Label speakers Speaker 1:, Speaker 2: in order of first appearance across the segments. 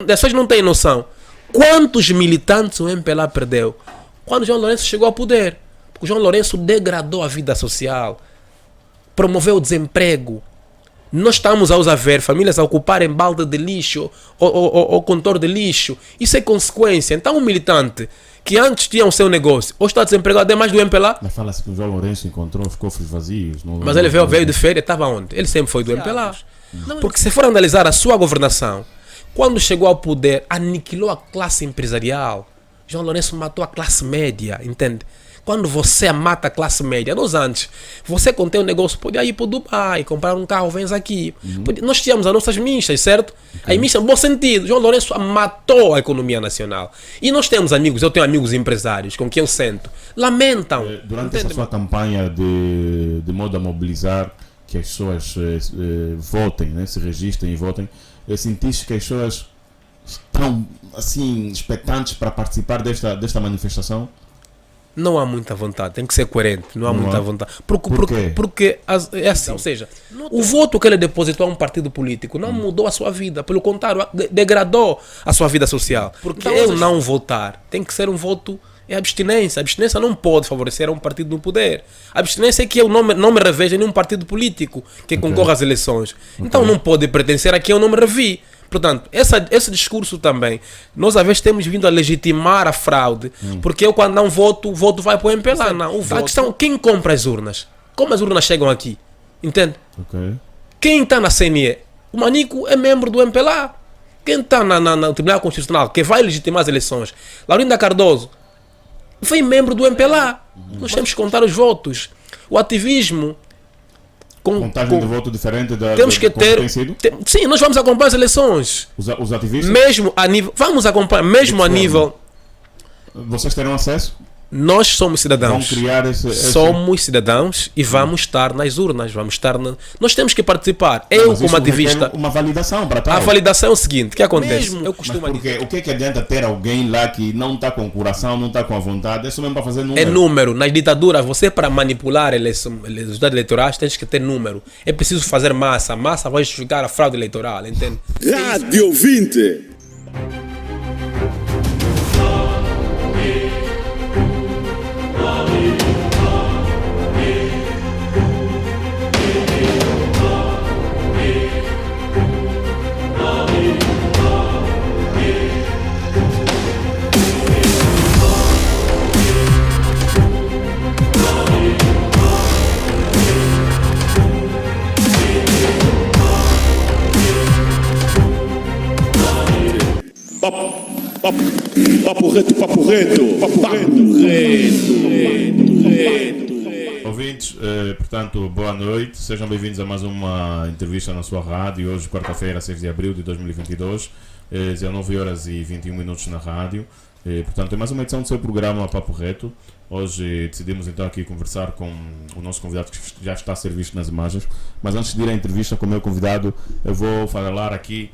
Speaker 1: As pessoas não têm noção. Quantos militantes o MPLA perdeu quando João Lourenço chegou ao poder? Porque o João Lourenço degradou a vida social, promoveu o desemprego. Nós estamos a ver famílias a ocuparem balde de lixo ou contor de lixo. Isso é consequência. Então um militante que antes tinha o seu negócio, hoje está desempregado, é mais do MPLA.
Speaker 2: Mas fala-se que o João Lourenço encontrou os cofres vazios.
Speaker 1: Mas ele veio de férias, estava onde? Ele sempre foi do MPLA. Porque se for analisar a sua governação, quando chegou ao poder, aniquilou a classe empresarial. João Lourenço matou a classe média, entende? Quando você mata a classe média, nós antes, você contém um negócio, podia ir para o Dubai, comprar um carro, vens aqui. Nós tínhamos as nossas missas, certo? As missas, no bom sentido. João Lourenço matou a economia nacional. E nós temos amigos, eu tenho amigos empresários com quem eu sento, lamentam.
Speaker 2: Durante essa sua campanha de modo a mobilizar que as pessoas votem, né, se registrem e votem, sentiste que as pessoas estão assim expectantes para participar desta manifestação?
Speaker 1: Não há muita vontade, tem que ser coerente, não há muita vontade. Porque é assim, ou seja, o voto que ele depositou a um partido político não mudou a sua vida, pelo contrário, degradou a sua vida social. Porque então, eu não votar tem que ser um voto, é abstinência. A abstinência não pode favorecer a um partido no poder. A abstinência é que eu não me reveja em um partido político que concorra às eleições. Então não pode pertencer a quem eu não me revi. Portanto, esse discurso também, nós às vezes temos vindo a legitimar a fraude, porque eu quando não voto, o voto vai para o MPLA. Não, a questão, quem compra as urnas? Como as urnas chegam aqui? Entende? Quem está na CNE? O Manico é membro do MPLA. Quem está no Tribunal Constitucional, que vai legitimar as eleições? Laurinda Cardoso foi membro do MPLA. Nós temos que contar os votos. O ativismo...
Speaker 2: Contagem de voto diferente
Speaker 1: temos que ter. Sim, nós vamos acompanhar as eleições.
Speaker 2: Os ativistas?
Speaker 1: Mesmo a nível. Vamos acompanhar, mesmo a nível.
Speaker 2: Vocês terão acesso?
Speaker 1: Nós somos cidadãos.
Speaker 2: Vão criar
Speaker 1: somos cidadãos e vamos estar nas urnas. Vamos estar nós temos que participar. Eu, como ativista.
Speaker 2: Uma validação para tal.
Speaker 1: A validação é o seguinte: o que acontece?
Speaker 2: Eu costumo dizer. O que é que adianta ter alguém lá que não está com coração, não está com a vontade? É só mesmo para fazer número.
Speaker 1: É número. Nas ditaduras, você para manipular os dados eleitorais tens que ter número. É preciso fazer massa. Massa vai justificar a fraude eleitoral, entende?
Speaker 3: Rádio ouvinte. Papo reto.
Speaker 2: Ouvintes, portanto, boa noite. Sejam bem-vindos a mais uma entrevista na sua rádio. Hoje, quarta-feira, 6 de abril de 2022, 19h21 na rádio. Portanto, é mais uma edição do seu programa Papo Reto. Hoje decidimos então aqui conversar com o nosso convidado que já está a ser visto nas imagens. Mas antes de ir à entrevista com o meu convidado, eu vou falar aqui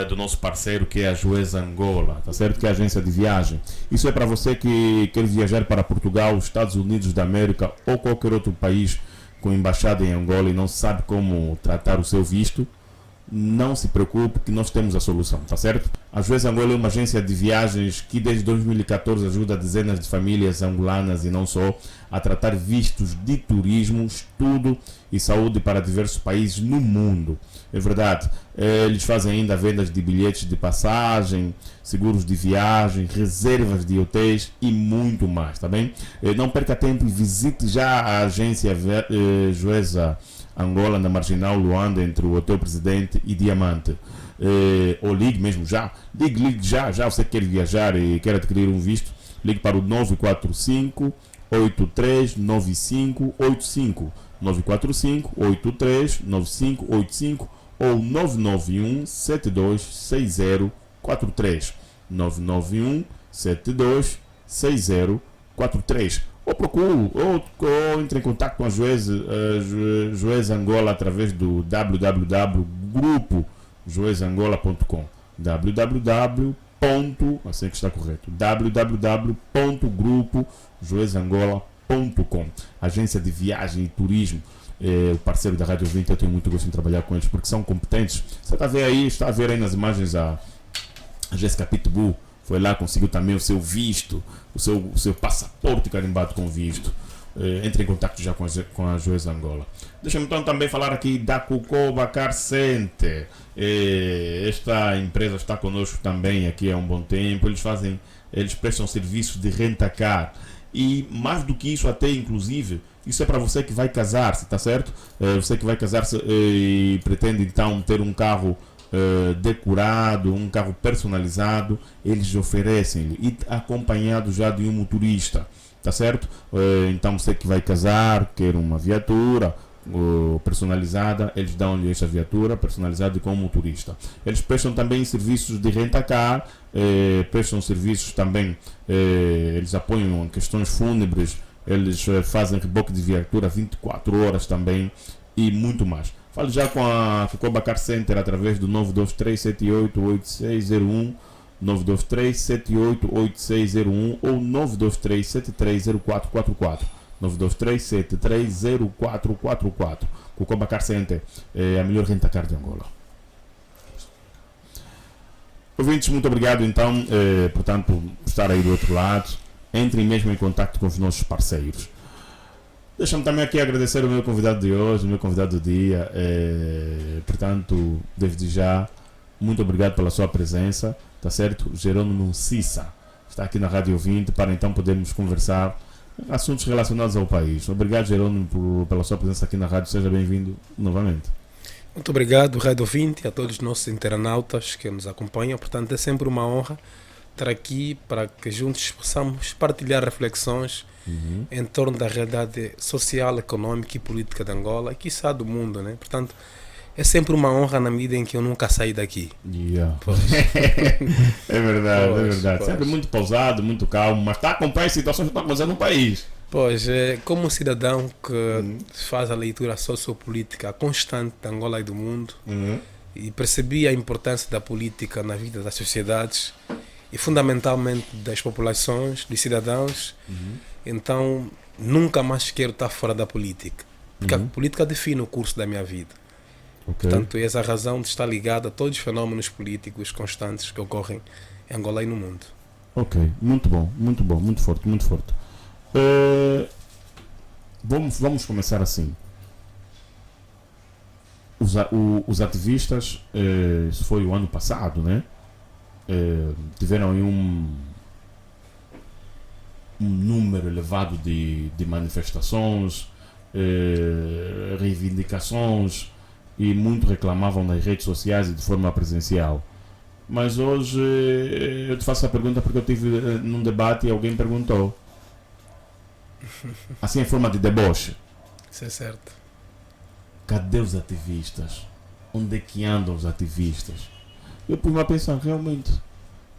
Speaker 2: do nosso parceiro, que é a Juez Angola, tá certo? Que é a agência de viagem. Isso é para você que quer viajar para Portugal, Estados Unidos da América ou qualquer outro país com embaixada em Angola e não sabe como tratar o seu visto. Não se preocupe que nós temos a solução, tá certo? A Juez Angola é uma agência de viagens que desde 2014 ajuda dezenas de famílias angolanas e não só a tratar vistos de turismo, estudo e saúde para diversos países no mundo. É verdade, eles fazem ainda vendas de bilhetes de passagem, seguros de viagem, reservas de hotéis e muito mais, tá bem? Não perca tempo e visite já a agência Juez Angola, na Marginal Luanda, entre o Hotel Presidente e Diamante. Ou ligue mesmo já. Ligue já você quer viajar e quer adquirir um visto. Ligue para o 945 839585 945 839585 ou 991 726043 991 726043. Ou procure, ou entre em contato com a Juez Angola através do www.grupojuezangola.com assim que está correto, www.grupojuezangola.com. Agência de viagem e turismo, o parceiro da Rádio 20, eu tenho muito gosto em trabalhar com eles porque são competentes. Você está a ver aí nas imagens a A Jéssica Pitbull foi lá, conseguiu também o seu visto, o seu passaporte carimbado com visto. Entre em contato já com a Joes Angola. Deixa-me então também falar aqui da Cucoba Car Center. Esta empresa está conosco também aqui há um bom tempo. Eles prestam serviços de renta-car. E mais do que isso, até inclusive, isso é para você que vai casar-se, tá certo? Você que vai casar-se e pretende então ter um carro decorado, um carro personalizado, eles oferecem-lhe, e acompanhado já de um motorista. Tá certo? Então você que vai casar, quer uma viatura personalizada, eles dão-lhe esta viatura personalizada com motorista. Eles prestam também serviços de renta-car, prestam serviços também, eles apoiam questões fúnebres, eles fazem reboque de viatura 24 horas também e muito mais. Fale já com a Cucoba Car Center através do 923788601, 923-788601 ou 923-730444. 923-730444. Cucoba Car Center é a melhor renta-car de Angola. Ouvintes, muito obrigado então, portanto, por estar aí do outro lado. Entrem mesmo em contato com os nossos parceiros. Deixa-me também aqui agradecer o meu convidado de hoje, o meu convidado do dia. Portanto, desde já, muito obrigado pela sua presença. Tá certo? Jerônimo Cissa está aqui na Rádio 20 para então podermos conversar assuntos relacionados ao país. Obrigado, Jerônimo, pela sua presença aqui na rádio. Seja bem-vindo novamente.
Speaker 1: Muito obrigado, Rádio 20, a todos os nossos internautas que nos acompanham. Portanto, é sempre uma honra estar aqui para que juntos possamos partilhar reflexões em torno da realidade social, econômica e política de Angola e, quiçá, do mundo, né? Portanto, é sempre uma honra na medida em que eu nunca saí daqui.
Speaker 2: Yeah. É verdade, é verdade. Sempre muito pausado, muito calmo, mas está a acompanhar as situações que estão acontecendo no país.
Speaker 1: Pois, como cidadão que faz a leitura sociopolítica constante de Angola e do mundo, e percebi a importância da política na vida das sociedades e fundamentalmente das populações, dos cidadãos, então nunca mais quero estar fora da política. Porque a política define o curso da minha vida.
Speaker 2: Okay.
Speaker 1: Portanto, essa razão de estar ligada a todos os fenómenos políticos constantes que ocorrem em Angola e no mundo.
Speaker 2: Ok, muito bom, muito forte, muito forte. Vamos começar assim. Os ativistas, isso foi o ano passado, né? Tiveram aí um número elevado de manifestações, reivindicações, e muito reclamavam nas redes sociais e de forma presencial. Mas hoje eu te faço a pergunta porque eu tive num debate e alguém perguntou, assim em forma de deboche:
Speaker 1: isso é certo.
Speaker 2: Cadê os ativistas? Onde é que andam os ativistas? Eu pus-me a pensar, realmente,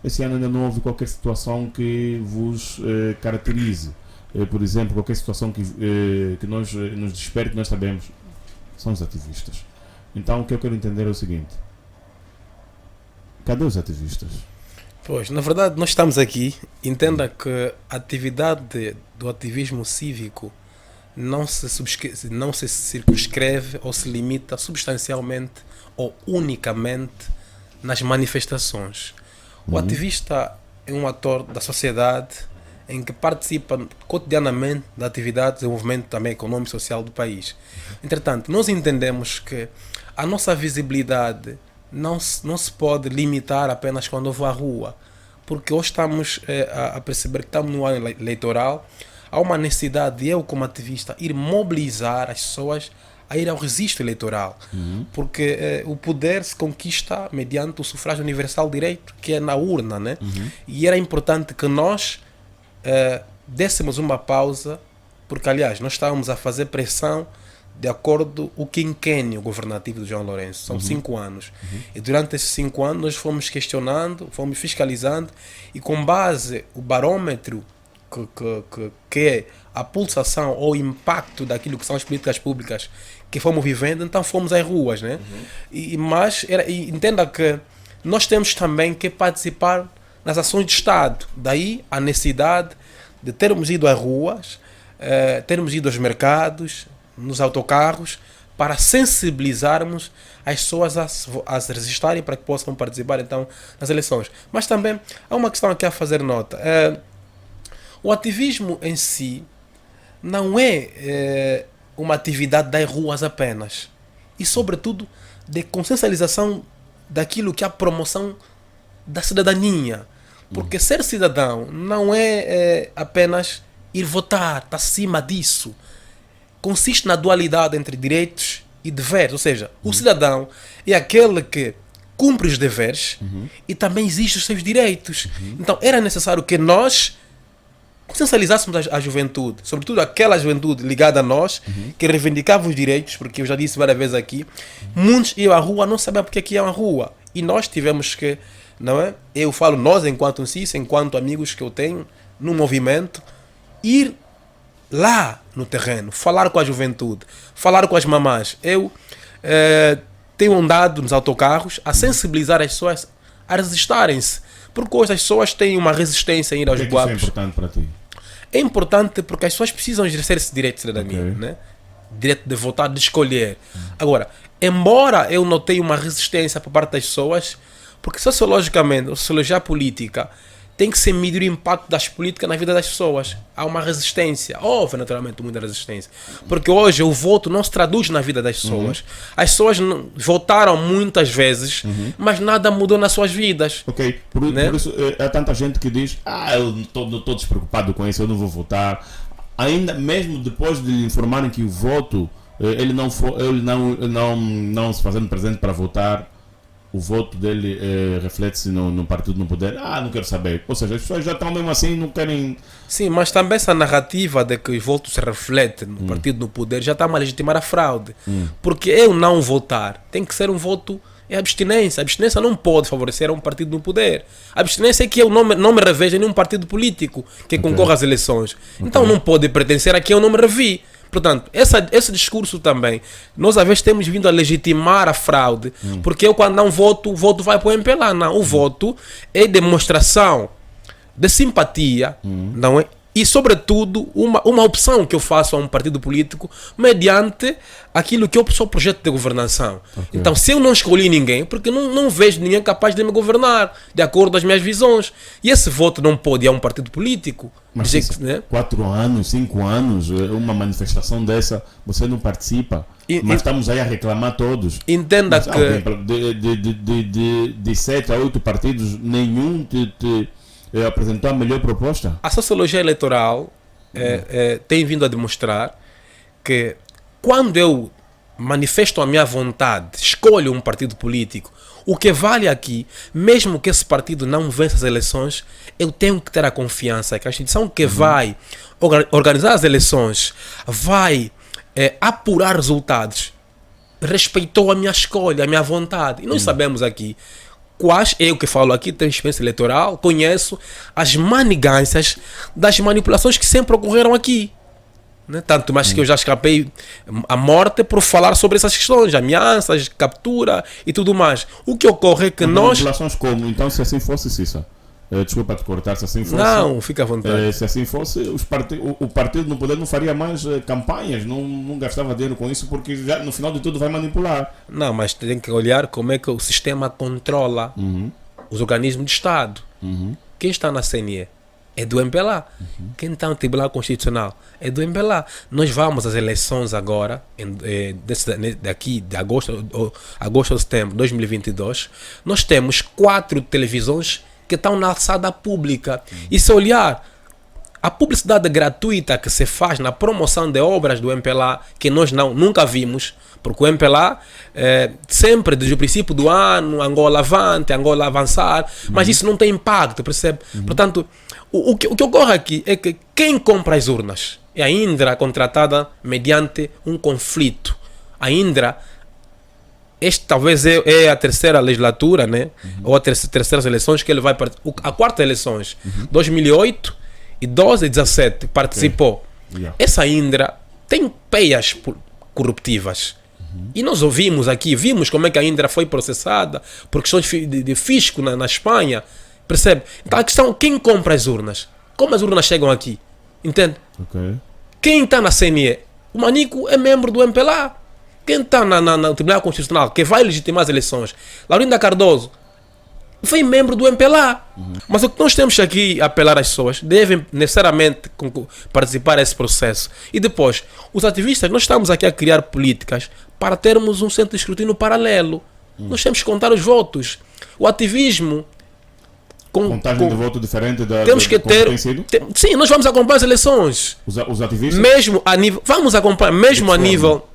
Speaker 2: esse ano ainda não houve qualquer situação que vos caracterize. Por exemplo, qualquer situação que nos desperte, que nós sabemos, são os ativistas. Então o que eu quero entender é o seguinte: cadê os ativistas?
Speaker 1: Pois, na verdade nós estamos aqui. Entenda que a atividade do ativismo cívico não se circunscreve ou se limita substancialmente ou unicamente nas manifestações. O ativista é um ator da sociedade em que participa cotidianamente da atividade de desenvolvimento também econômico e social do país. Entretanto, nós entendemos que a nossa visibilidade não se pode limitar apenas quando eu vou à rua, porque hoje estamos a perceber que estamos no ano eleitoral. Há uma necessidade de eu, como ativista, ir mobilizar as pessoas a ir ao registro eleitoral, porque o poder se conquista mediante o sufrágio universal direito, que é na urna, né? E era importante que nós dessemos uma pausa, porque aliás nós estávamos a fazer pressão de acordo com o quinquênio governativo do João Lourenço, são 5 anos, e durante esses 5 anos nós fomos questionando, fomos fiscalizando, e com base o barômetro que é a pulsação ou impacto daquilo que são as políticas públicas que fomos vivendo, então fomos às ruas, né? Mas entenda que nós temos também que participar nas ações de Estado, daí a necessidade de termos ido às ruas, termos ido aos mercados, nos autocarros, para sensibilizarmos as pessoas a se registrarem para que possam participar então nas eleições. Mas também há uma questão aqui a fazer nota. O ativismo em si não é uma atividade das ruas apenas. E sobretudo de consciencialização daquilo que é a promoção da cidadania. Porque ser cidadão não é apenas ir votar, está acima disso. Consiste na dualidade entre direitos e deveres. Ou seja, o cidadão é aquele que cumpre os deveres e também exige os seus direitos. Então era necessário que nós consciencializássemos a juventude, sobretudo aquela juventude ligada a nós, que reivindicava os direitos, porque eu já disse várias vezes aqui, muitos iam à rua, não sabiam porque que iam à rua. E nós tivemos que, não é? Eu falo nós, enquanto um CIS, enquanto amigos que eu tenho, no movimento, ir lá no terreno, falar com a juventude, falar com as mamás. Eu tenho andado nos autocarros a sensibilizar as pessoas a resistirem-se, porque hoje as pessoas têm uma resistência em ir aos guapos.
Speaker 2: Isso é importante para ti?
Speaker 1: É importante porque as pessoas precisam exercer esse direito de cidadania, né? Direito de votar, de escolher. Agora, embora eu notei uma resistência por parte das pessoas, porque sociologicamente, a sociologia política tem que se medir o impacto das políticas na vida das pessoas. Há uma resistência, houve naturalmente muita resistência, porque hoje o voto não se traduz na vida das pessoas. As pessoas votaram muitas vezes, mas nada mudou nas suas vidas.
Speaker 2: Ok, por isso há tanta gente que diz: eu não estou despreocupado com isso, eu não vou votar. Ainda mesmo depois de lhe informarem que o voto, ele não se fazendo presente para votar, o voto dele reflete-se no partido no poder. Não quero saber. Ou seja, as pessoas já estão mesmo assim, não querem...
Speaker 1: Sim, mas também essa narrativa de que os votos se refletem no partido no poder já está a legitimar a fraude. Porque eu não votar tem que ser um voto em abstinência. A abstinência não pode favorecer um partido no poder. A abstinência é que eu não me revejo em nenhum partido político que concorra às eleições. Então não pode pertencer a quem eu não me revi. Portanto, esse discurso também, nós às vezes temos vindo a legitimar a fraude, porque eu quando não voto, o voto vai para o MPLA. Não, o voto é demonstração de simpatia, não é? E sobretudo uma opção que eu faço a um partido político mediante aquilo que é o seu projeto de governação. Então, se eu não escolhi ninguém, porque não vejo ninguém capaz de me governar de acordo com as minhas visões. E esse voto não pode ir a um partido político.
Speaker 2: Mas
Speaker 1: dizer que, né?
Speaker 2: 4 anos, 5 anos, uma manifestação dessa, você não participa. Mas estamos aí a reclamar todos.
Speaker 1: Entenda
Speaker 2: mas, de 7 a 8 partidos, nenhum apresentou a melhor proposta.
Speaker 1: A sociologia eleitoral tem vindo a demonstrar que quando eu manifesto a minha vontade, escolho um partido político, o que vale aqui, mesmo que esse partido não vença as eleições, eu tenho que ter a confiança que a instituição que vai organizar as eleições, vai apurar resultados, respeitou a minha escolha, a minha vontade. E nós sabemos aqui quais, eu que falo aqui, tenho experiência eleitoral, conheço as manigâncias das manipulações que sempre ocorreram aqui. Né? Tanto mais que eu já escapei a morte por falar sobre essas questões, ameaças, captura e tudo mais. O que ocorre é que nós...
Speaker 2: Manipulações como? Então, se assim fosse, Cissa, desculpa te cortar, se assim fosse...
Speaker 1: Não, fica à vontade.
Speaker 2: Se assim fosse, o partido no poder não faria mais campanhas, não gastava dinheiro com isso, porque já no final de tudo vai manipular.
Speaker 1: Não, mas tem que olhar como é que o sistema controla os organismos de Estado. Quem está na CNE é do MPLA. Quem está no Tribunal Constitucional é do MPLA. Nós vamos às eleições agora, daqui de agosto ou setembro de 2022. Nós temos 4 televisões que estão na alçada pública. E se olhar a publicidade gratuita que se faz na promoção de obras do MPLA, que nós nunca vimos, porque o MPLA sempre desde o princípio do ano, Angola avante, Angola avançar, mas isso não tem impacto, percebe? Portanto, o que ocorre aqui é que quem compra as urnas é a Indra, contratada mediante um conflito. A Indra, este talvez é a terceira legislatura, né? Ou a terceira eleições que ele vai participar. A quarta eleições, 2008 e 12 e 17 participou. Essa Indra tem peias corruptivas. E nós vimos como é que a Indra foi processada por questões de fisco na Espanha. Percebe? Então a questão, quem compra as urnas? Como as urnas chegam aqui? Entende? Quem está na CNE? O Manico é membro do MPLA. Quem está no Tribunal Constitucional, que vai legitimar as eleições, Laurinda Cardoso, foi membro do MPLA. Mas o que nós temos aqui a apelar às pessoas, devem necessariamente participar desse processo. E depois, os ativistas, nós estamos aqui a criar políticas para termos um centro de escrutínio paralelo. Nós temos que contar os votos. O ativismo...
Speaker 2: Contagem de voto diferente da
Speaker 1: temos que ter. Sim, nós vamos acompanhar as eleições.
Speaker 2: Os ativistas?
Speaker 1: Mesmo a nível. Vamos acompanhar, mesmo a nível.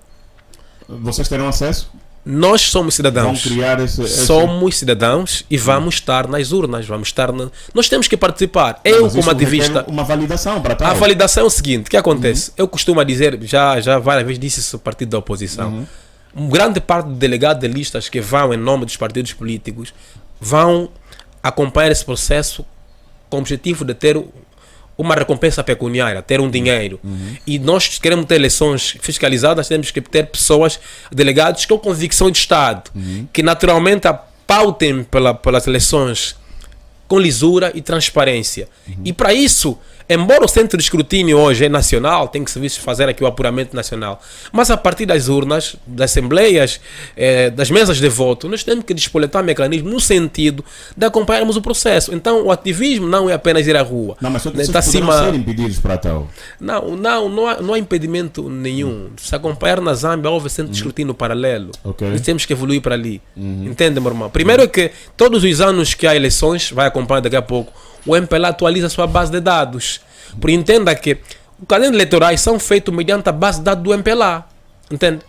Speaker 2: Vocês terão acesso?
Speaker 1: Nós somos cidadãos.
Speaker 2: Vão criar
Speaker 1: somos cidadãos e vamos estar nas urnas. Vamos estar nós temos que participar. Eu, como ativista.
Speaker 2: Uma validação para tal.
Speaker 1: A validação é o seguinte: o que acontece? Eu costumo dizer, já várias vezes disse isso ao partido da oposição. Grande parte do delegado de listas que vão em nome dos partidos políticos vão acompanhar esse processo com o objetivo de ter uma recompensa pecuniária, ter um dinheiro. E nós queremos ter eleições fiscalizadas, temos que ter pessoas, delegados com convicção de Estado, que naturalmente pautem pelas eleições com lisura e transparência. E para isso, embora o centro de escrutínio hoje é nacional, tem que fazer aqui o apuramento nacional, mas a partir das urnas, das assembleias, das mesas de voto, nós temos que despoletar mecanismos no sentido de acompanharmos o processo. Então o ativismo não é apenas ir à rua.
Speaker 2: Não, mas só que ser impedidos para tal.
Speaker 1: Não há impedimento nenhum. Se acompanhar na Zâmbia, houve centro de escrutínio paralelo. Nós temos que evoluir para ali. Entende, meu irmão? Primeiro é que todos os anos que há eleições, vai acompanhar daqui a pouco, o MPLA atualiza a sua base de dados. Por entenda que os cadernos eleitorais são feitos mediante a base de dados do MPLA. Entende?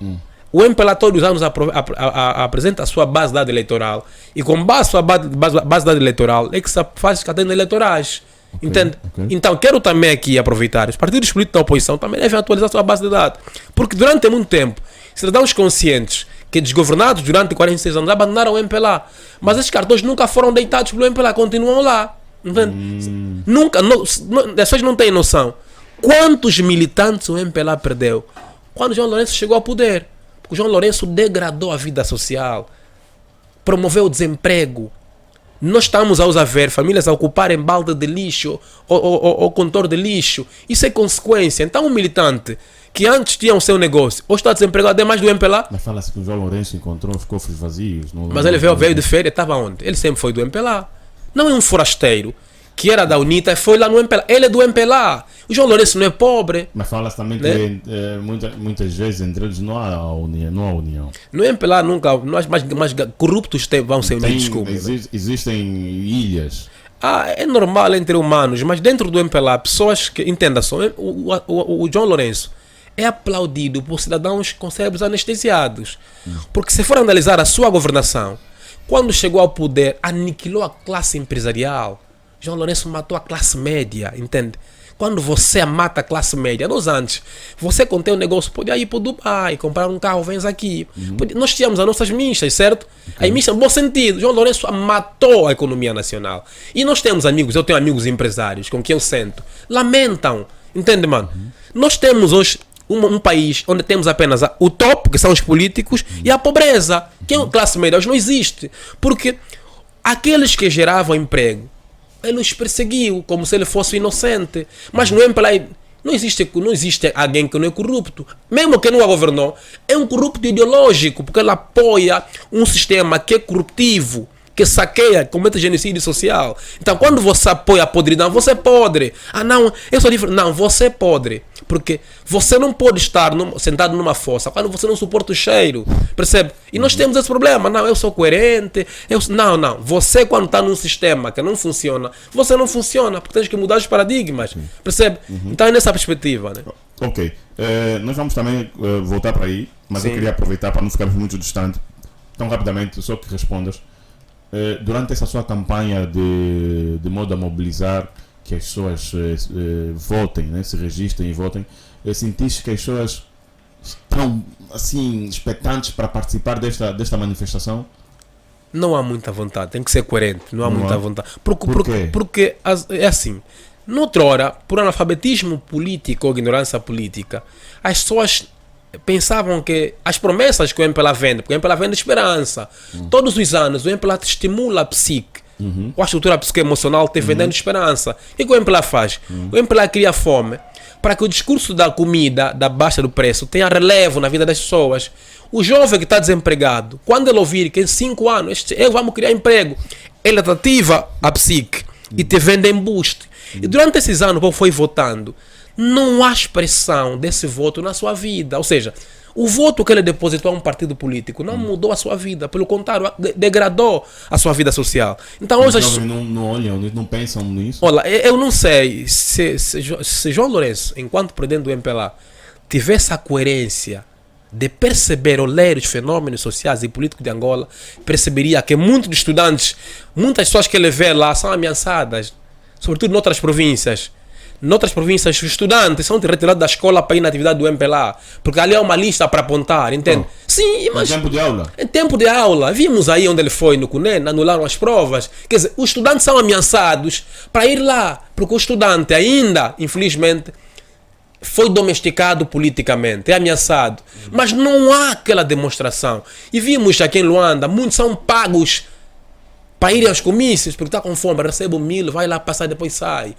Speaker 1: O MPLA todos os anos apresenta a sua base de dados eleitoral. E com base a sua base de dados eleitoral é que se faz os cadernos eleitorais. Entende? Então quero também aqui aproveitar. Os partidos políticos da oposição também devem atualizar a sua base de dados. Porque durante muito tempo, cidadãos conscientes que desgovernados durante 46 anos abandonaram o MPLA. Mas esses cartões nunca foram deitados pelo MPLA, continuam lá. Nunca, as pessoas não têm noção quantos militantes o MPLA perdeu quando João Lourenço chegou ao poder. Porque o João Lourenço degradou a vida social, promoveu o desemprego. Nós estamos a ver famílias a ocuparem balde de lixo ou contor de lixo. Isso é consequência. Então um militante que antes tinha o seu negócio, hoje está desempregado, é mais do MPLA.
Speaker 2: Mas fala-se que o João Lourenço encontrou os cofres vazios.
Speaker 1: Mas ele veio de férias, estava onde? Ele sempre foi do MPLA. Não é um forasteiro que era da UNITA e foi lá no MPLA. Ele é do MPLA. O João Lourenço não é pobre.
Speaker 2: Mas fala-se também que muitas vezes entre eles não há união.
Speaker 1: No MPLA nunca, mas corruptos vão ser unidos.
Speaker 2: Existem ilhas.
Speaker 1: É normal entre humanos, mas dentro do MPLA, pessoas que, entenda só, o João Lourenço é aplaudido por cidadãos com cérebros anestesiados. Porque se for analisar a sua governação, quando chegou ao poder, aniquilou a classe empresarial. João Lourenço matou a classe média, entende? Quando você mata a classe média, nós antes, você contém um negócio, podia ir para o Dubai, comprar um carro, vens aqui. Nós tínhamos as nossas missas, certo? As missas, no bom sentido, João Lourenço matou a economia nacional. E nós temos amigos, eu tenho amigos empresários com quem eu sento, lamentam, entende, mano? Nós temos hoje um país onde temos apenas o top, que são os políticos, e a pobreza, que é a classe média, hoje não existe. Porque aqueles que geravam emprego, ele os perseguiu como se ele fosse inocente. Mas no MPLA não existe alguém que não é corrupto. Mesmo que não a governou, é um corrupto ideológico, porque ele apoia um sistema que é corruptivo, que saqueia, comete genocídio social. Então quando você apoia a podridão, você é podre. Não, eu sou diferente. Não, você é podre. Porque você não pode estar sentado numa fossa quando você não suporta o cheiro. Percebe? E nós temos esse problema. Não, eu sou coerente. Não. Você quando está num sistema que não funciona, você não funciona. Porque tens que mudar os paradigmas. Percebe? Então é nessa perspectiva, né?
Speaker 2: Ok. Nós vamos também voltar para aí. Mas eu queria aproveitar para não ficarmos muito distante. Tão rapidamente, só que respondas. Durante essa sua campanha de modo a mobilizar que as pessoas votem, né, se registrem e votem, sentiste que as pessoas estão assim expectantes para participar desta manifestação?
Speaker 1: Não há muita vontade, tem que ser coerente, não há muita vontade. Porque é assim, noutrora, por analfabetismo político ou ignorância política, as pessoas pensavam que as promessas que o MPLA vende, porque o MPLA vende esperança. Todos os anos o MPLA estimula a psique, a estrutura psicoemocional te vendendo esperança. O que o MPLA faz? O MPLA cria fome. para que o discurso da comida, da baixa do preço, tenha relevo na vida das pessoas. O jovem que está desempregado, quando ele ouvir que em 5 anos vamos criar emprego, ele ativa a psique e te vende embuste. E durante esses anos, o povo foi votando. Não há expressão desse voto na sua vida. Ou seja, o voto que ele depositou a um partido político não mudou a sua vida. Pelo contrário, degradou a sua vida social. Então, hoje
Speaker 2: os jovens não olham, não pensam nisso.
Speaker 1: Olha, eu não sei se João Lourenço, enquanto presidente do MPLA, tivesse a coerência de perceber ou ler os fenômenos sociais e políticos de Angola, perceberia que muitos estudantes, muitas pessoas que ele vê lá são ameaçadas, sobretudo noutras províncias. Noutras províncias, os estudantes são retirados da escola para ir na atividade do MPLA, porque ali é uma lista para apontar, entende? Sim, mas
Speaker 2: em tempo de aula?
Speaker 1: Em tempo de aula. Vimos aí onde ele foi, no CUNEN, anularam as provas. Quer dizer, os estudantes são ameaçados para ir lá, porque o estudante ainda, infelizmente, foi domesticado politicamente, é ameaçado. Mas não há aquela demonstração. E vimos aqui em Luanda, muitos são pagos para irem aos comícios, porque está com fome, recebe 1.000, vai lá passar e depois sai.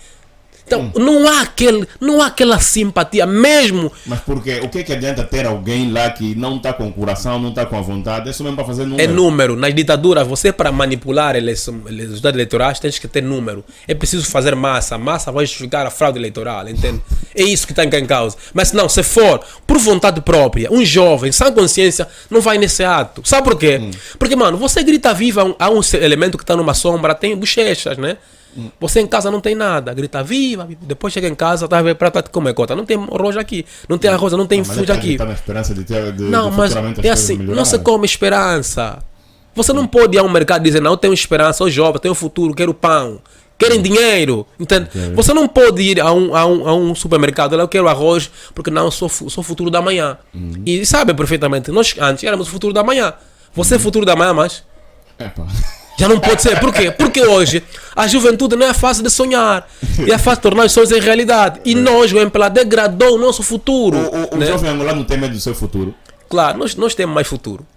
Speaker 1: Então, não há aquela simpatia mesmo.
Speaker 2: Mas porque o que é que adianta ter alguém lá que não está com o coração, não está com a vontade? É só mesmo para fazer número.
Speaker 1: É número. Nas ditaduras, você para manipular os dados eleitorais tens que ter número. É preciso fazer massa. Massa vai justificar a fraude eleitoral, entende? É isso que está em causa. Mas não, se for por vontade própria, um jovem sem consciência não vai nesse ato. Sabe por quê? Porque, mano, você grita viva a um elemento que está numa sombra, tem bochechas, né? Você em casa não tem nada, grita viva, depois chega em casa, tá a ver para comer cota. Não tem arroz aqui, não tem arroz, não tem fuja aqui.
Speaker 2: Tá na esperança de ter
Speaker 1: não, mas é assim, não se come esperança. Você não pode ir a um mercado e dizer, não, eu tenho esperança, sou jovem, tenho futuro, quero pão. Querem dinheiro, entende? Okay. Você não pode ir a um supermercado, eu quero arroz, porque não, sou futuro da manhã. E sabe perfeitamente, nós antes éramos o futuro da manhã. Você é futuro da manhã, mas... Já não pode ser. Por quê? Porque hoje a juventude não é fácil de sonhar. É fácil de tornar os sonhos em realidade. E nós, o MPLA, degradou o nosso futuro.
Speaker 2: O jovem angolano não tem medo do seu futuro?
Speaker 1: Claro, nós temos mais futuro.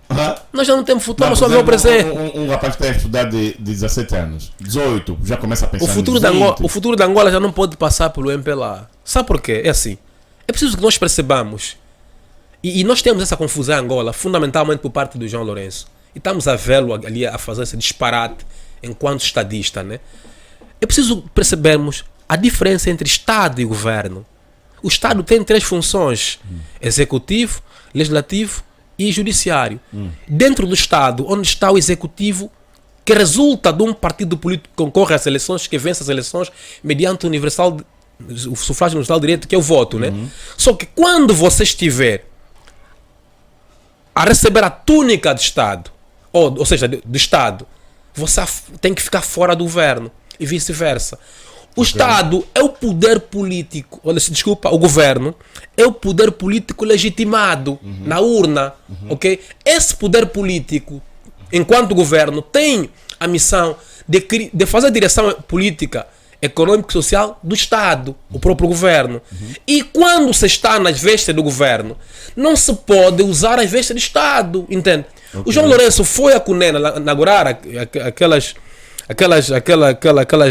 Speaker 1: Nós já não temos futuro, nós só vemos o presente.
Speaker 2: Um rapaz que tem a estudar de 17 anos, 18, já começa a pensar
Speaker 1: o futuro da Angola já não pode passar pelo MPLA. Sabe por quê? É assim. É preciso que nós percebamos. E nós temos essa confusão em Angola, fundamentalmente por parte do João Lourenço. E estamos a vê-lo ali a fazer esse disparate enquanto estadista, né? É preciso percebermos a diferença entre Estado e governo. O Estado tem 3 funções: executivo, legislativo e judiciário. Dentro do Estado, onde está o executivo, que resulta de um partido político que concorre às eleições, que vence as eleições mediante o sufrágio universal direito, que é o voto, né? Só que quando você estiver a receber a túnica de Estado, ou seja, do Estado, você tem que ficar fora do governo e vice-versa. O Estado é o poder político, o governo é o poder político legitimado na urna, ok? Esse poder político, enquanto governo, tem a missão de fazer a direção política, econômica e social do Estado, o próprio governo. E quando se está nas vestes do governo, não se pode usar as vestes do Estado, entende? O João Lourenço foi a CUNEN inaugurar aquelas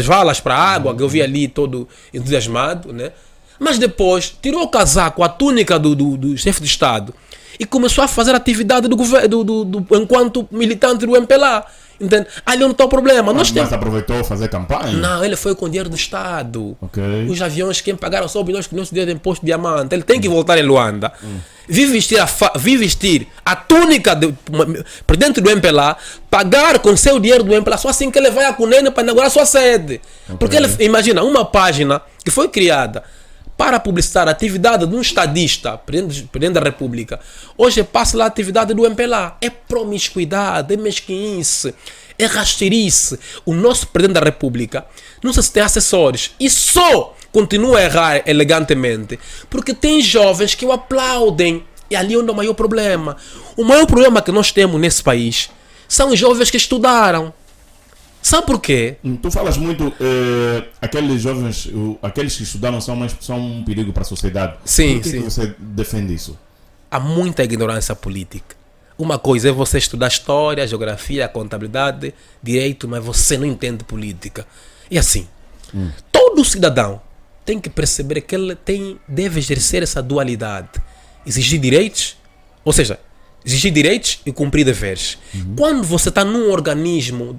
Speaker 1: valas para água, que eu vi ali todo entusiasmado, né? Mas depois tirou o casaco, a túnica do chefe de Estado e começou a fazer atividade do governo enquanto militante do MPLA. Entende? Ali não está o problema.
Speaker 2: Mas aproveitou fazer campanha?
Speaker 1: Não, ele foi com dinheiro do Estado.
Speaker 2: Okay.
Speaker 1: Os aviões, quem pagaram só bilhões que não se deu de imposto de diamante. Ele tem que voltar em Luanda. Vi vestir a túnica por dentro do MPLA, pagar com seu dinheiro do MPLA, só assim que ele vai a CUNEN para inaugurar sua sede. Okay. Porque ele, imagina, uma página que foi criada para publicitar a atividade de um estadista, presidente da República, hoje passa lá a atividade do MPLA. É promiscuidade, é mesquinice, é rasteirice. O nosso presidente da República não sei se tem assessores e só continua a errar elegantemente porque tem jovens que o aplaudem. E ali é onde é o maior problema. O maior problema que nós temos nesse país são os jovens que estudaram. Sabe por quê?
Speaker 2: Tu falas muito, aqueles jovens, aqueles que estudaram são um perigo para a sociedade.
Speaker 1: Sim,
Speaker 2: por que você defende isso?
Speaker 1: Há muita ignorância política. Uma coisa é você estudar história, geografia, contabilidade, direito, mas você não entende política. E assim, todo cidadão tem que perceber que ele deve exercer essa dualidade. Exigir direitos, ou seja, exigir direitos e cumprir deveres. Quando você está num organismo,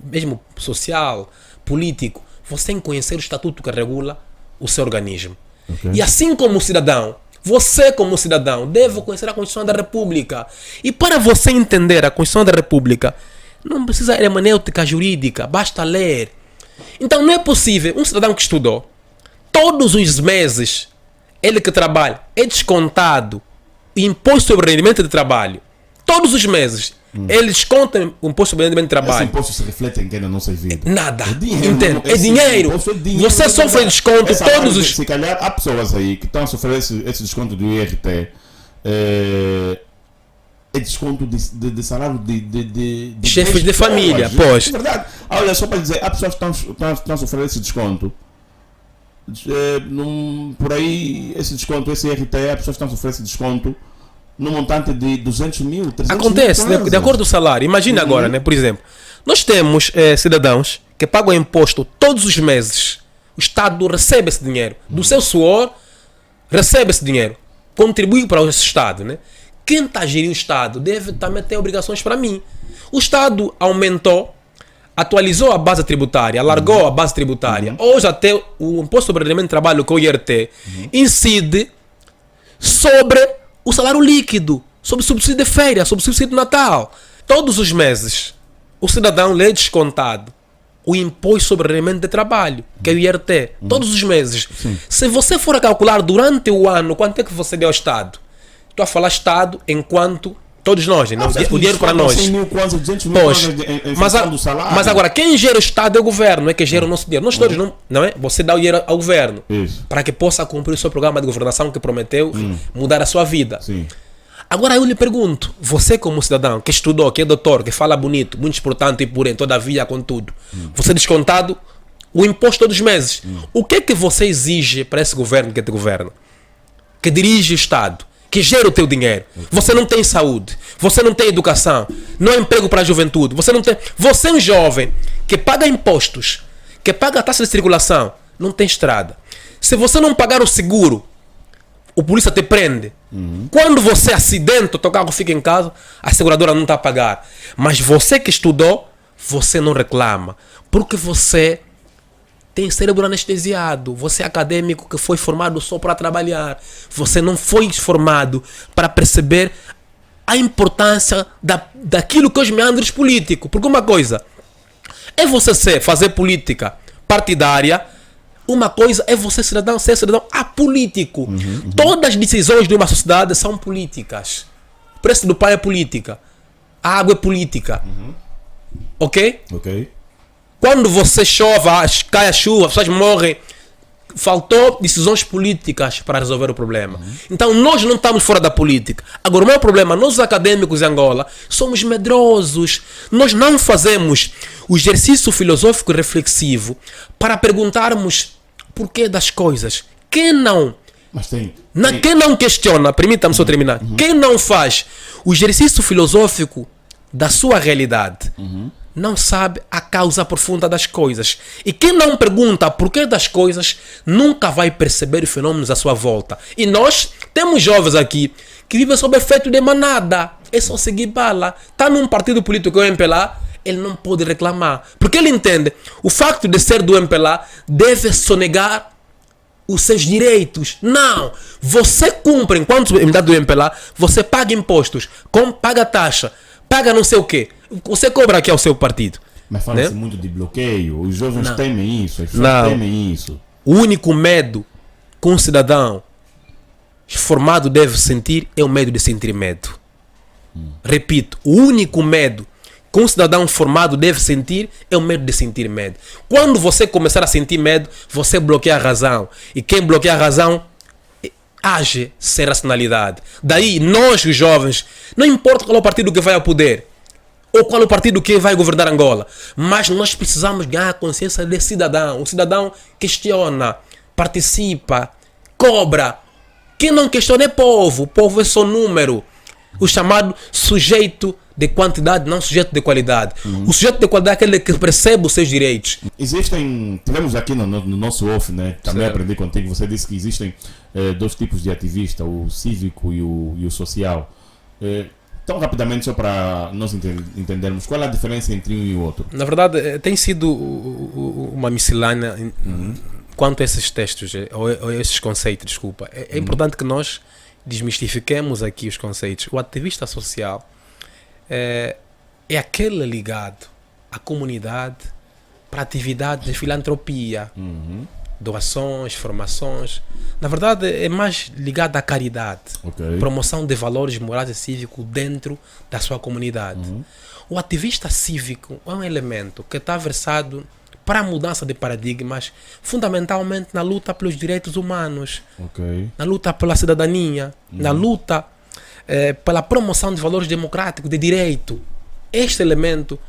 Speaker 1: mesmo social, político, você tem que conhecer o estatuto que regula o seu organismo.
Speaker 2: Okay.
Speaker 1: E assim como cidadão, você como cidadão deve conhecer a Constituição da República. E para você entender a Constituição da República, não precisa de hermenêutica jurídica, basta ler. Então não é possível um cidadão que estudou, todos os meses, ele que trabalha, é descontado o imposto sobre rendimento de trabalho. Todos os meses, ele desconta o imposto sobre rendimento de trabalho.
Speaker 2: Esse imposto se reflete em quem na nossa vida.
Speaker 1: Nada.
Speaker 2: É dinheiro.
Speaker 1: Entende? É dinheiro. Você sofre desconto todos os...
Speaker 2: Se calhar há pessoas aí que estão a sofrer esse desconto do IRT. É desconto de salário de
Speaker 1: chefes de família, pois.
Speaker 2: É verdade. Olha, só para dizer, há pessoas que estão a sofrer esse desconto. Por aí, esse desconto, esse IRT, há pessoas que estão a sofrer esse desconto no montante de 200 mil, 300
Speaker 1: Acontece,
Speaker 2: mil.
Speaker 1: de acordo com o salário. Imagina agora, né? Por exemplo, nós temos cidadãos que pagam imposto todos os meses. O Estado recebe esse dinheiro. Do seu suor, recebe esse dinheiro. Contribui para esse Estado, né? Quem está a gerir o Estado deve também ter obrigações para mim. O Estado aumentou, atualizou a base tributária, alargou a base tributária. Hoje até o imposto sobre rendimento de trabalho, que é o IRT, incide sobre o salário líquido, sobre o subsídio de férias, sobre o subsídio de Natal. Todos os meses, o cidadão lê descontado o imposto sobre rendimento de trabalho, que é o IRT. Todos os meses.
Speaker 2: Sim.
Speaker 1: Se você for a calcular durante o ano, quanto é que você deu ao Estado? Estou a falar Estado enquanto todos nós, né? O dinheiro para nós.
Speaker 2: 100 mil kwanzas, 200 mil
Speaker 1: Pois,
Speaker 2: em função do salário.
Speaker 1: mas agora, quem gera o Estado é o governo, não é que gera o nosso dinheiro. Nós todos não é? Você dá o dinheiro ao governo
Speaker 2: Isso.
Speaker 1: para que possa cumprir o seu programa de governação que prometeu mudar a sua vida.
Speaker 2: Sim.
Speaker 1: Agora eu lhe pergunto, você como cidadão que estudou, que é doutor, que fala bonito, muito importante e porém, todavia, contudo, você descontado o imposto todos os meses. O que é que você exige para esse governo que te governa? Que dirige o Estado? Que gera o teu dinheiro. Você não tem saúde, você não tem educação, não há emprego para a juventude, você não tem... Você é um jovem que paga impostos, que paga a taxa de circulação, não tem estrada. Se você não pagar o seguro, o polícia te prende. Quando você acidenta, o teu carro fica em casa, a seguradora não está a pagar. Mas você que estudou, você não reclama, porque você tem cérebro anestesiado. Você é acadêmico que foi formado só para trabalhar. Você não foi formado para perceber a importância daquilo que os meandros políticos. Porque uma coisa é você fazer política partidária, uma coisa é você ser cidadão apolítico. Todas as decisões de uma sociedade são políticas. O preço do pão é política. A água é política. Ok?
Speaker 2: Ok.
Speaker 1: Quando você chove, cai a chuva, as pessoas morrem, faltou decisões políticas para resolver o problema. Então nós não estamos fora da política. Agora o meu problema, nós os acadêmicos em Angola somos medrosos. Nós não fazemos o exercício filosófico e reflexivo para perguntarmos porquê das coisas. Quem não quem não questiona, permita-me só terminar, quem não faz o exercício filosófico da sua realidade não sabe a causa profunda das coisas. E quem não pergunta porquê das coisas nunca vai perceber os fenômenos à sua volta. E nós temos jovens aqui que vivem sob efeito de manada. É só seguir bala. Está num partido político que é o MPLA, ele não pode reclamar. Porque ele entende, o facto de ser do MPLA deve sonegar os seus direitos. Não! Você cumpre, enquanto unidade do MPLA, você paga impostos, paga taxa, paga não sei o quê. Você cobra aqui ao seu partido.
Speaker 2: Mas fala-se muito de bloqueio. Os jovens temem isso. As pessoas temem isso.
Speaker 1: O único medo que um cidadão formado deve sentir é o medo de sentir medo. Repito, o único medo que um cidadão formado deve sentir é o medo de sentir medo. Quando você começar a sentir medo, você bloqueia a razão. E quem bloqueia a razão age sem racionalidade. Daí, nós, os jovens, não importa qual é o partido que vai ao poder, ou qual é o partido que vai governar Angola, mas nós precisamos ganhar a consciência de cidadão. O cidadão questiona, participa, cobra. Quem não questiona é povo. O povo é só número. O chamado sujeito de quantidade, não sujeito de qualidade. O sujeito de qualidade é aquele que percebe os seus direitos.
Speaker 2: Tivemos aqui no nosso off, né? Também
Speaker 1: Certo.
Speaker 2: aprendi contigo, você disse que existem dois tipos de ativista, o cívico e o social. Tão rapidamente, só para nós entendermos, qual é a diferença entre um e o outro?
Speaker 1: Na verdade, tem sido uma miscelânea quanto a esses textos, ou esses conceitos, desculpa. É importante que nós desmistifiquemos aqui os conceitos. O ativista social é aquele ligado à comunidade para atividades de filantropia, doações, formações. Na verdade, é mais ligado à caridade, promoção de valores morais e cívicos dentro da sua comunidade. O ativista cívico é um elemento que está versado para a mudança de paradigmas, fundamentalmente na luta pelos direitos humanos, na luta pela cidadania, na luta pela promoção de valores democráticos, de direito. Este elemento,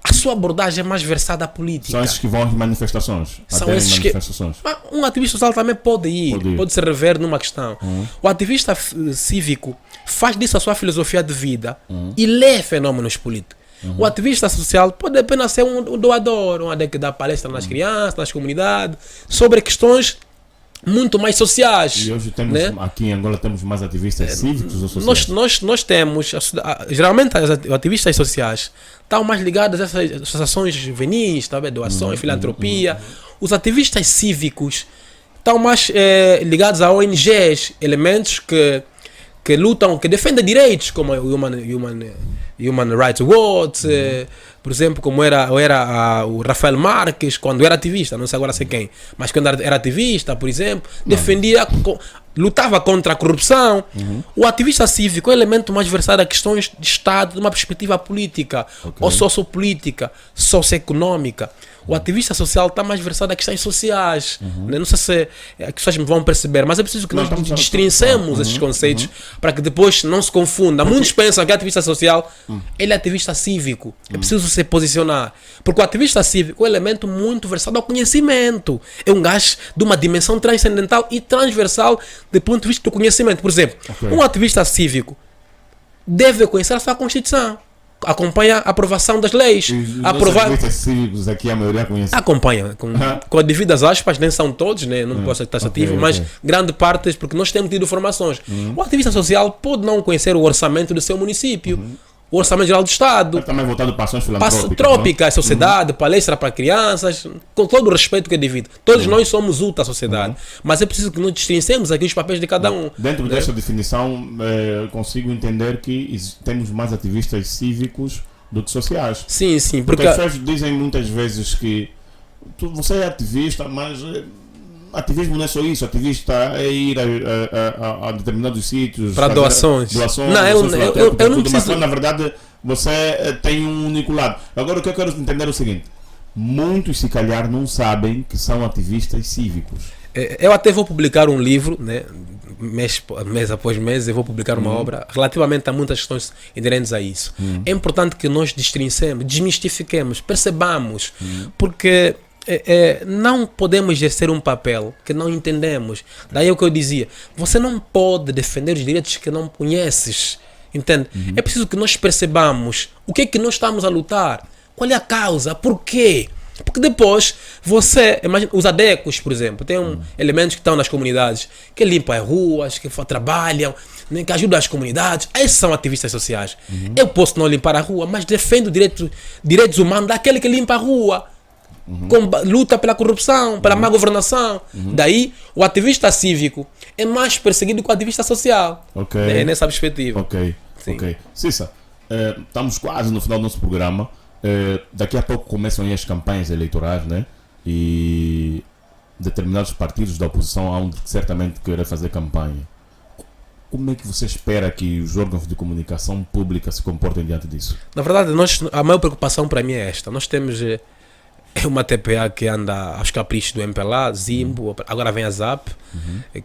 Speaker 1: a sua abordagem é mais versada à política.
Speaker 2: São esses que vão às manifestações?
Speaker 1: São esses manifestações. Um ativista social também pode ir, pode se rever numa questão. O ativista cívico faz disso a sua filosofia de vida e lê fenômenos políticos. O ativista social pode apenas ser um doador, um que dá palestra nas crianças, nas comunidades, sobre questões muito mais sociais.
Speaker 2: E hoje temos, aqui em Angola, temos mais ativistas cívicos ou sociais?
Speaker 1: Nós temos, geralmente os ativistas sociais estão mais ligados a essas associações juvenis, doações, filantropia. Os ativistas cívicos estão mais ligados a ONGs, elementos que lutam, que defendem direitos, como o Human Rights Watch, por exemplo, como era o Rafael Marques, quando era ativista, não sei agora sei quem, mas quando era ativista, por exemplo, defendia, lutava contra a corrupção. O ativista cívico é um elemento mais versado a questões de Estado, de uma perspectiva política, ou sociopolítica, socioeconômica. O ativista social está mais versado a questões sociais. Não sei se as pessoas me vão perceber, mas é preciso que nós destrincemos esses conceitos para que depois não se confunda. Muitos pensam que ativista social ele é ativista cívico. É preciso se posicionar. Porque o ativista cívico é um elemento muito versado ao conhecimento. É um gajo de uma dimensão transcendental e transversal do ponto de vista do conhecimento. Por exemplo, um ativista cívico deve conhecer a sua Constituição. Acompanha a aprovação das leis.
Speaker 2: Os cívicos aqui, a maioria conhece.
Speaker 1: Acompanha, com as devidas aspas, nem são todos, né? Não posso ser taxativo, mas grande parte, porque nós temos tido formações. O ativista social pode não conhecer o orçamento do seu município, o orçamento geral do Estado.
Speaker 2: É também voltado para ações filantrópicas.
Speaker 1: Trópicas, sociedade, palestra para crianças, com todo o respeito que é devido. Todos nós somos úteis à sociedade, mas é preciso que nós distrincemos aqui os papéis de cada um.
Speaker 2: Dentro dessa definição, consigo entender que temos mais ativistas cívicos do que sociais.
Speaker 1: Sim, sim.
Speaker 2: Porque as pessoas dizem muitas vezes que você é ativista, mas ativismo não é só isso. Ativista é ir a determinados sítios
Speaker 1: para doações.
Speaker 2: Não, eu não preciso. Mas na verdade você tem um único lado. Agora o que eu quero entender é o seguinte: muitos se calhar não sabem que são ativistas cívicos.
Speaker 1: Eu até vou publicar um livro, né? mês após mês eu vou publicar uma obra relativamente a muitas questões inerentes a isso. É importante que nós destrincemos, desmistifiquemos, percebamos, porque não podemos exercer um papel que não entendemos. Daí é o que eu dizia, você não pode defender os direitos que não conheces, entende? É preciso que nós percebamos o que é que nós estamos a lutar, qual é a causa, por quê? Porque depois você, imagina, os adecos, por exemplo, tem elementos que estão nas comunidades, que limpam as ruas, que trabalham, né, que ajudam as comunidades. Esses são ativistas sociais. Eu posso não limpar a rua, mas defendo direitos humanos daquele que limpa a rua. Luta pela corrupção, pela má governação. Daí o ativista cívico é mais perseguido que o ativista social. É nessa perspectiva.
Speaker 2: Ok. Cissa, estamos quase no final do nosso programa. Daqui a pouco começam aí as campanhas eleitorais, né? E determinados partidos da oposição hão de certamente querer fazer campanha. Como é que você espera que os órgãos de comunicação pública se comportem diante disso?
Speaker 1: Na verdade, a maior preocupação para mim é esta. Nós temos uma TPA que anda aos caprichos do MPLA, Zimbo, agora vem a ZAP.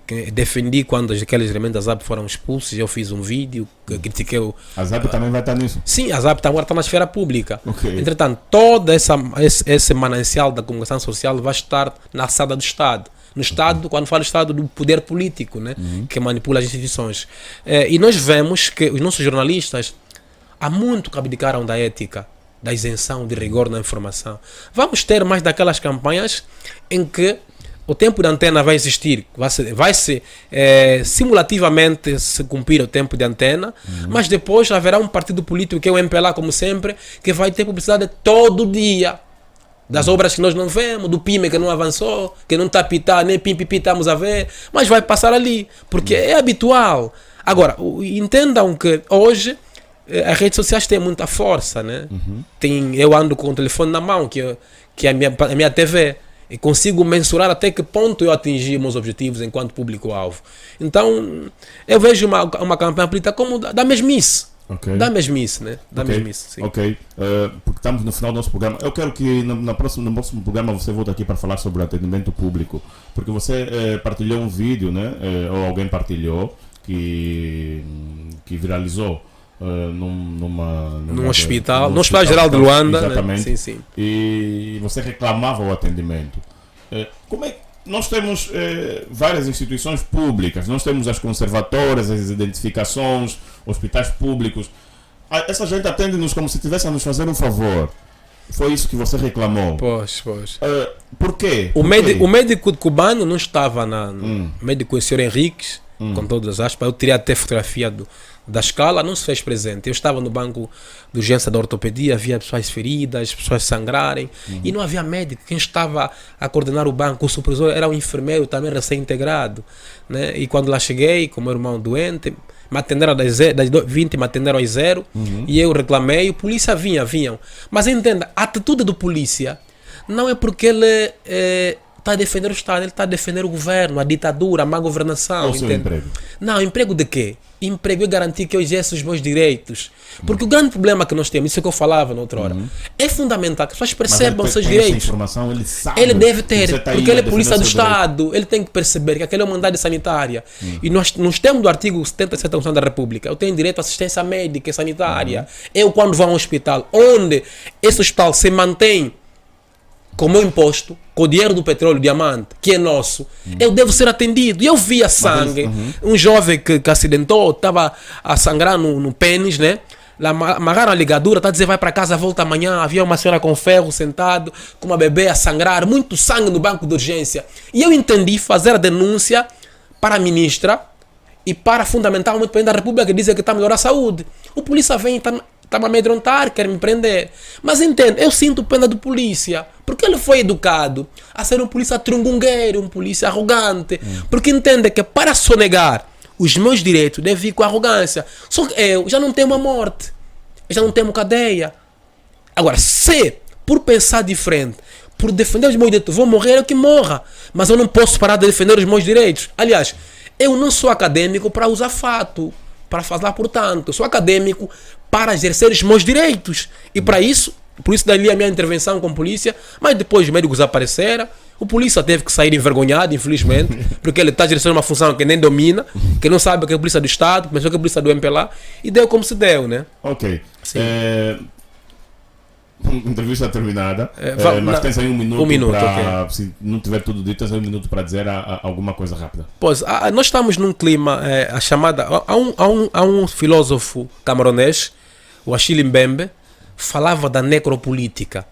Speaker 1: Que defendi quando aqueles elementos da ZAP foram expulsos. Eu fiz um vídeo que critiquei
Speaker 2: A ZAP também vai estar nisso?
Speaker 1: Sim, a ZAP agora está na esfera pública. Entretanto, todo esse manancial da comunicação social vai estar na alçada do Estado. No Estado, quando falo Estado, do poder político, né? Que manipula as instituições. E nós vemos que os nossos jornalistas há muito que abdicaram da ética, da isenção, de rigor na informação. Vamos ter mais daquelas campanhas em que o tempo de antena vai existir, vai-se simulativamente se cumprir o tempo de antena, mas depois haverá um partido político, que é o MPLA, como sempre, que vai ter publicidade todo dia. Das obras que nós não vemos, do PIME que não avançou, que não está a pitar, nem PIMPIPI estamos a ver, mas vai passar ali, porque é habitual. Agora, entendam que hoje as redes sociais têm muita força, né? Eu ando com o telefone na mão, que é a minha TV, e consigo mensurar até que ponto eu atingi meus objetivos enquanto público-alvo. Então, eu vejo uma campanha política como da mesmice.
Speaker 2: Okay.
Speaker 1: Da mesmice, né? Da mesmice, sim.
Speaker 2: Ok, porque estamos no final do nosso programa. Eu quero que no próximo programa você volte aqui para falar sobre o atendimento público, porque você partilhou um vídeo, né? Ou alguém partilhou, que viralizou
Speaker 1: num hospital geral de Luanda,
Speaker 2: exatamente,
Speaker 1: né? Sim.
Speaker 2: E você reclamava o atendimento. Como é que nós temos várias instituições públicas, nós temos as conservatórias, as identificações, hospitais públicos. Essa gente atende-nos como se estivesse a nos fazer um favor. Foi isso que você reclamou.
Speaker 1: Pois.
Speaker 2: Por quê?
Speaker 1: O médico cubano não estava o médico, o senhor Henriques, com todas as aspas, eu teria até fotografia da escala, não se fez presente. Eu estava no banco de urgência da ortopedia, havia pessoas feridas, pessoas sangrarem, e não havia médico. Quem estava a coordenar o banco, o supervisor, era um enfermeiro também recém-integrado, né? E quando lá cheguei, com o meu irmão doente, me atenderam das 20, me atenderam às 0, e eu reclamei, a polícia vinham. Mas entenda, a atitude do polícia não é porque ele está a defender o Estado, ele está a defender o governo, a ditadura, a má governação.
Speaker 2: É o seu emprego.
Speaker 1: Não, emprego de quê? Emprego é garantir que eu exerça os meus direitos. Porque o grande problema que nós temos, isso é que eu falava na outra hora, é fundamental que as pessoas percebam os seus direitos.
Speaker 2: Essa informação, ele sabe.
Speaker 1: Ele deve ter, porque ele é polícia do Estado, ele tem que perceber que aquele é uma unidade sanitária. E nós temos do artigo 77 da Constituição da República, eu tenho direito à assistência médica e sanitária. Eu, quando vou a um hospital, onde esse hospital se mantém com o meu imposto, com o dinheiro do petróleo, diamante, que é nosso, eu devo ser atendido. E eu via sangue, um jovem que acidentou, estava a sangrar no pênis, né? Amarraram a ligadura, está a dizer vai para casa, volta amanhã. Havia uma senhora com ferro sentado, com uma bebê a sangrar, muito sangue no banco de urgência. E eu entendi fazer a denúncia para a ministra e para fundamentalmente o presidente da República, que dizem que está a melhorar a saúde. O polícia vem e está a me amedrontar, quer me prender. Mas entende, eu sinto pena do polícia, porque ele foi educado a ser um polícia trungungueiro, um polícia arrogante, porque entende que para sonegar os meus direitos deve ir com arrogância. Só que eu já não temo a morte, eu já não temo cadeia. Agora, se por pensar diferente, por defender os meus direitos, vou morrer, eu que morra, mas eu não posso parar de defender os meus direitos. Aliás, eu não sou acadêmico para usar fato, para falar, portanto, eu sou acadêmico para exercer os meus direitos. E para isso, por isso dali a minha intervenção com a polícia, mas depois os médicos apareceram, o polícia teve que sair envergonhado, infelizmente, porque ele está exercendo uma função que nem domina, que não sabe o que é a polícia do Estado, pensou que é a polícia do MPLA, e deu como se deu, né?
Speaker 2: Ok.
Speaker 1: Sim.
Speaker 2: Entrevista terminada, mas tens aí um minuto para, okay. Se não tiver tudo dito, tens aí um minuto para dizer alguma coisa rápida.
Speaker 1: Pois, nós estamos num clima, a chamada, há um filósofo camaronês, o Achille Mbembe, falava da necropolítica,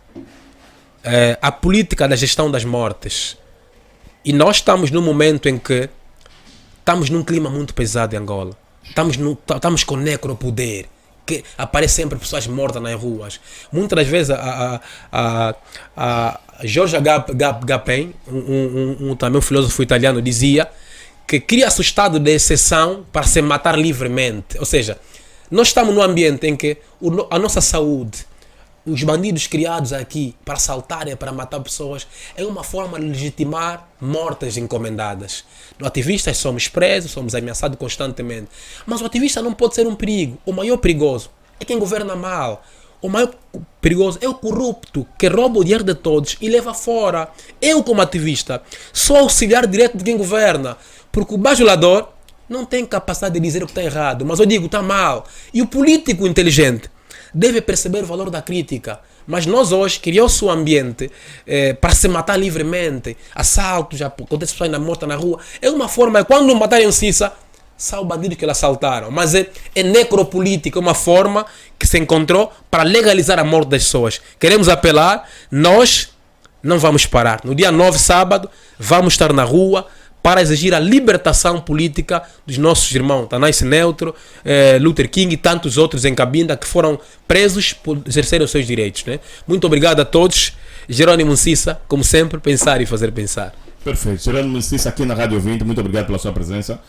Speaker 1: a política da gestão das mortes. E nós estamos num momento em que estamos num clima muito pesado em Angola. Estamos com necropoder, que aparece sempre pessoas mortas nas ruas. Muitas das vezes a George Gapen, também um filósofo italiano, dizia que cria-se o estado de exceção para se matar livremente. Ou seja, nós estamos num ambiente em que a nossa saúde, os bandidos criados aqui para assaltarem, para matar pessoas, é uma forma de legitimar mortes encomendadas. Nós ativistas somos presos, somos ameaçados constantemente. Mas o ativista não pode ser um perigo. O maior perigoso é quem governa mal. O maior perigoso é o corrupto, que rouba o dinheiro de todos e leva fora. Eu, como ativista, sou auxiliar direto de quem governa, porque o bajulador não tem capacidade de dizer o que está errado, mas eu digo, está mal. E o político inteligente deve perceber o valor da crítica. Mas nós hoje criou-se um ambiente para se matar livremente. Assaltos, já acontece pessoas mortas na rua. É uma forma, quando não matarem Cissa, são bandidos que eles assaltaram. Mas é necropolítica, uma forma que se encontrou para legalizar a morte das pessoas. Queremos apelar, nós não vamos parar. No dia 9, sábado, vamos estar na rua para exigir a libertação política dos nossos irmãos Tanais Neutro, Luther King e tantos outros em Cabinda que foram presos por exercerem os seus direitos. Né? Muito obrigado a todos. Jerônimo Cissa, como sempre, pensar e fazer pensar.
Speaker 2: Perfeito. Jerônimo Cissa aqui na Rádio 20, muito obrigado pela sua presença.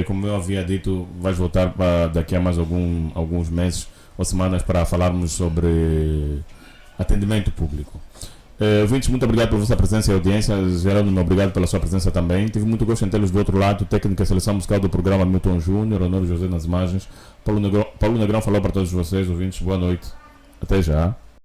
Speaker 2: Como eu havia dito, vais voltar para daqui a mais alguns meses ou semanas para falarmos sobre atendimento público. Ouvintes, muito obrigado pela vossa presença e audiência. Jerônimo, obrigado pela sua presença também. Tive muito gosto em tê-los do outro lado. Técnica e seleção musical do programa Milton Júnior, Honório José nas imagens. Paulo Negrão falou para todos vocês, ouvintes. Boa noite. Até já.